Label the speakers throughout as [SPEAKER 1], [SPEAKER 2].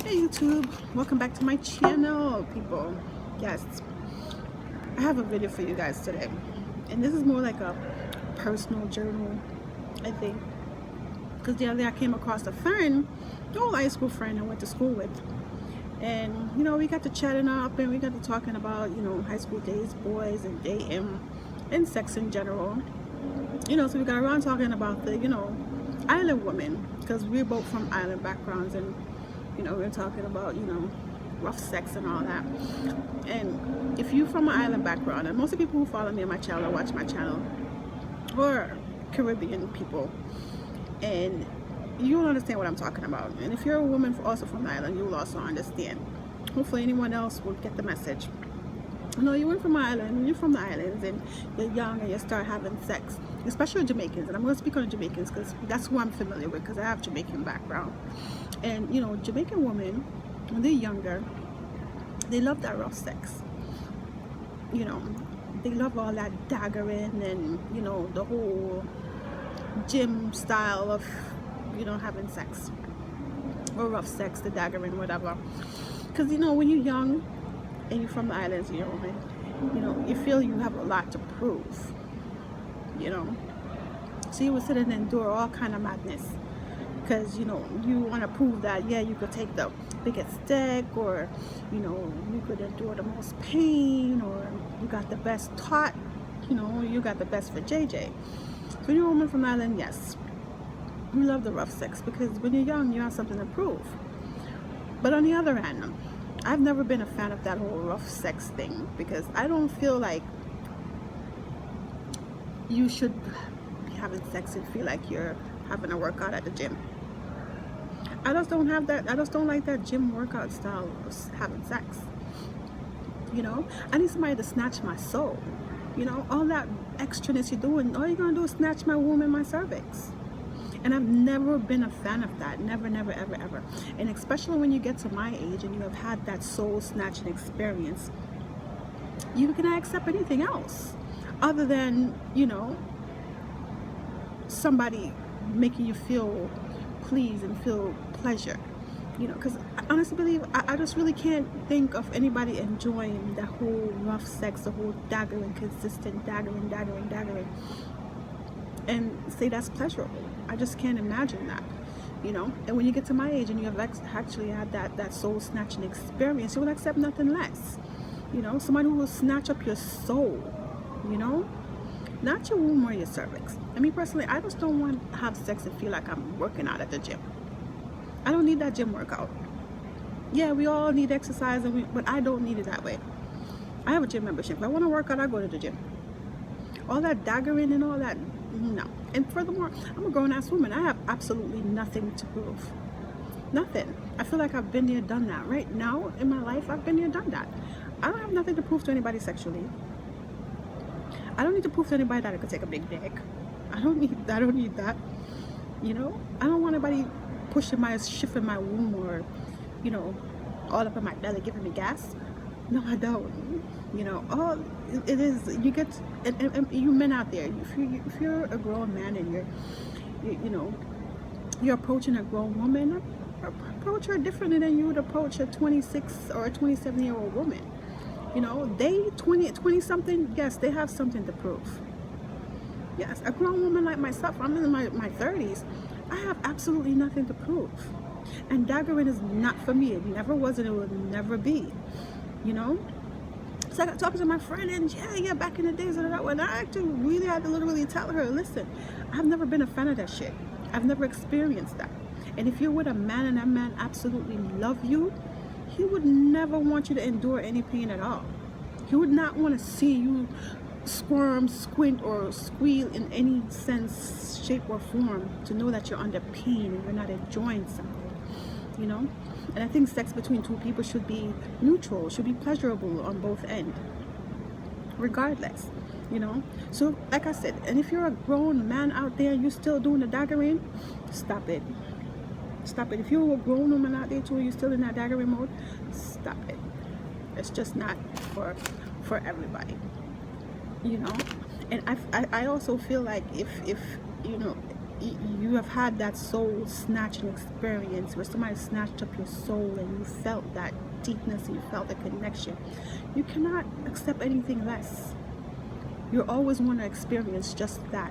[SPEAKER 1] Hey YouTube, welcome back to my channel, people. Yes, I have a video for you guys today, and this is more like a personal journal, I think, because the other day I came across a friend, an old high school friend I went to school with, and we got to chatting up and we got to talking about high school days, boys, and dating, and sex in general. So we got around talking about the island women, because we're both from island backgrounds, and we're talking about rough sex and all that. And if you're from an island background, and most of the people who follow me on my channel, watch my channel, or Caribbean people, and you'll understand what I'm talking about. And if you're a woman also from the island, you'll also understand. Hopefully anyone else will get the message. You went from Ireland, you're from the islands, and you're young and you start having sex, especially Jamaicans. And I'm going to speak on Jamaicans because that's who I'm familiar with, because I have Jamaican background. And Jamaican women, when they're younger, they love that rough sex. They love all that daggering and the whole gym style of having sex, or rough sex, the daggering, whatever. Because when you're young and you're from the islands, you feel you have a lot to prove, so you would sit and endure all kind of madness, because you want to prove that, yeah, you could take the biggest stick, or you could endure the most pain, or you got the best tot, you got the best for JJ. So you're a woman from the island, yes, you love the rough sex, because when you're young you have something to prove. But on the other hand, I've never been a fan of that whole rough sex thing, because I don't feel like you should be having sex and feel like you're having a workout at the gym. I just don't have that. I just don't like that gym workout style of having sex. I need somebody to snatch my soul. All that extraness you're doing, all you're gonna do is snatch my womb and my cervix. And I've never been a fan of that. Never, never, ever, ever. And especially when you get to my age and you have had that soul snatching experience, you cannot accept anything else other than, somebody making you feel pleased and feel pleasure. Because I honestly believe, I just really can't think of anybody enjoying the whole rough sex, the whole daggering, consistent daggering, and say that's pleasurable. I just can't imagine that, and when you get to my age and you have actually had that soul snatching experience, you will accept nothing less. Somebody who will snatch up your soul, not your womb or your cervix. I mean, personally, I just don't want to have sex and feel like I'm working out at the gym. I don't need that gym workout. Yeah, we all need exercise, but I don't need it that way. I have a gym membership. If I want to work out, I go to the gym. All that daggering and all that, no. And furthermore, I'm a grown-ass woman. I have absolutely nothing to prove. Nothing. I feel like I've been there, done that. Right now in my life, I've been there, done that. I don't have nothing to prove to anybody sexually. I don't need to prove to anybody that I could take a big dick. I don't need that. I don't want anybody shifting my womb, or all up in my belly giving me gas. No, I don't. All it is, you get, and you men out there, if you're a grown man and you're approaching a grown woman, approach her differently than you would approach a 26 or a 27-year-old woman. They 20 something, yes, they have something to prove. Yes, a grown woman like myself, I'm in my 30s, I have absolutely nothing to prove. And daggering is not for me. It never was, and it will never be. So I got talking to my friend, and yeah, back in the days, when I actually really had to literally tell her, listen, I've never been a fan of that shit. I've never experienced that. And if you're with a man and that man absolutely love you, he would never want you to endure any pain at all. He would not want to see you squirm, squint, or squeal in any sense, shape, or form, to know that you're under pain and you're not enjoying something. And I think sex between two people should be neutral, should be pleasurable on both ends, regardless. So like I said, and if you're a grown man out there, you're still doing the daggering, stop it. If you're a grown woman out there too, you're still in that daggering mode, stop it. It's just not for everybody. And I also feel like if you have had that soul snatching experience where somebody snatched up your soul and you felt that deepness and you felt the connection. You cannot accept anything less. You always want to experience just that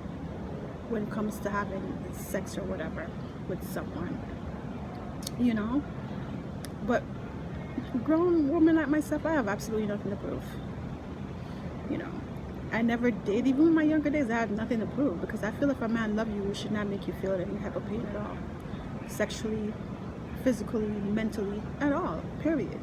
[SPEAKER 1] when it comes to having sex or whatever with someone, you know. But grown woman like myself, I have absolutely nothing to prove, you know. I never did. Even in my younger days, I had nothing to prove, because I feel if a man loves you, it should not make you feel any type of pain at all, sexually, physically, mentally, at all, period.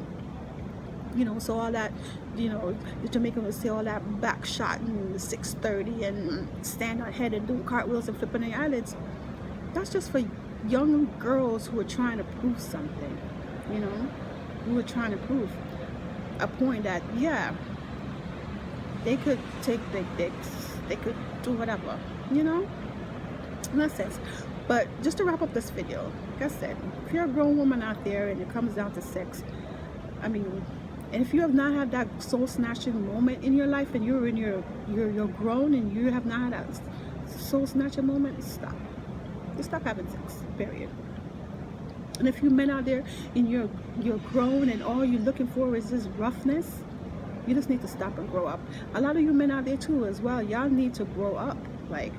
[SPEAKER 1] You know, so all that, you know, the Jamaican would say all that back shot and 630 and stand on head and doing cartwheels and flipping their eyelids, that's just for young girls who are trying to prove something, you know, who are trying to prove a point that, yeah, they could take big dicks, they could do whatever, you know, in that sense. But just to wrap up this video, like I said, if you're a grown woman out there and it comes down to sex, I mean, and if you have not had that soul snatching moment in your life and you're in you're grown and you have not had that soul snatching moment, stop. Just stop having sex, period. And if you men out there and you're grown and all you're looking for is this roughness, you just need to stop and grow up. A lot of you men out there too as well, y'all need to grow up. Like,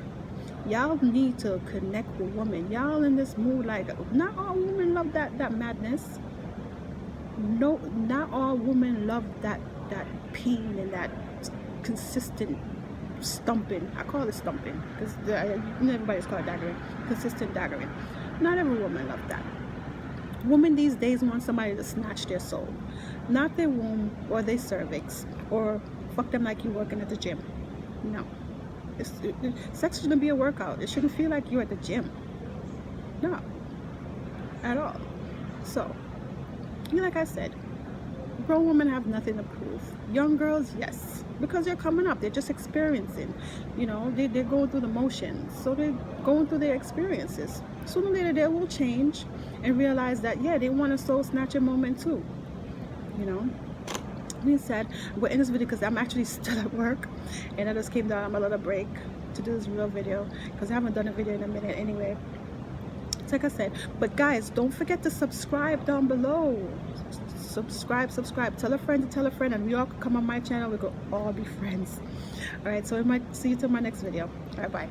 [SPEAKER 1] y'all need to connect with women. Y'all in this mood, like, not all women love that madness. No, not all women love that pain and that consistent stumping. I call it stumping because everybody's called it daggering. Consistent daggering. Not every woman loves that. Women these days want somebody to snatch their soul, not their womb or their cervix, or fuck them like you're working at the gym. No, sex shouldn't be a workout. It shouldn't feel like you're at the gym. No, at all. So, like I said, grown women have nothing to prove. Young girls, yes, because they're coming up, they're just experiencing, you know, they're going through the motions, so they're going through their experiences. Sooner or later they will change and realize that, yeah, they want a soul snatcher moment too, you know. Being said, we're in this video because I'm actually still at work and I just came down on my little break to do this real video because I haven't done a video in a minute anyway. Like I said, but guys, don't forget to subscribe down below. Subscribe, tell a friend, and we all can come on my channel. We could all be friends. All right, so I might see you till my next video. All right, bye.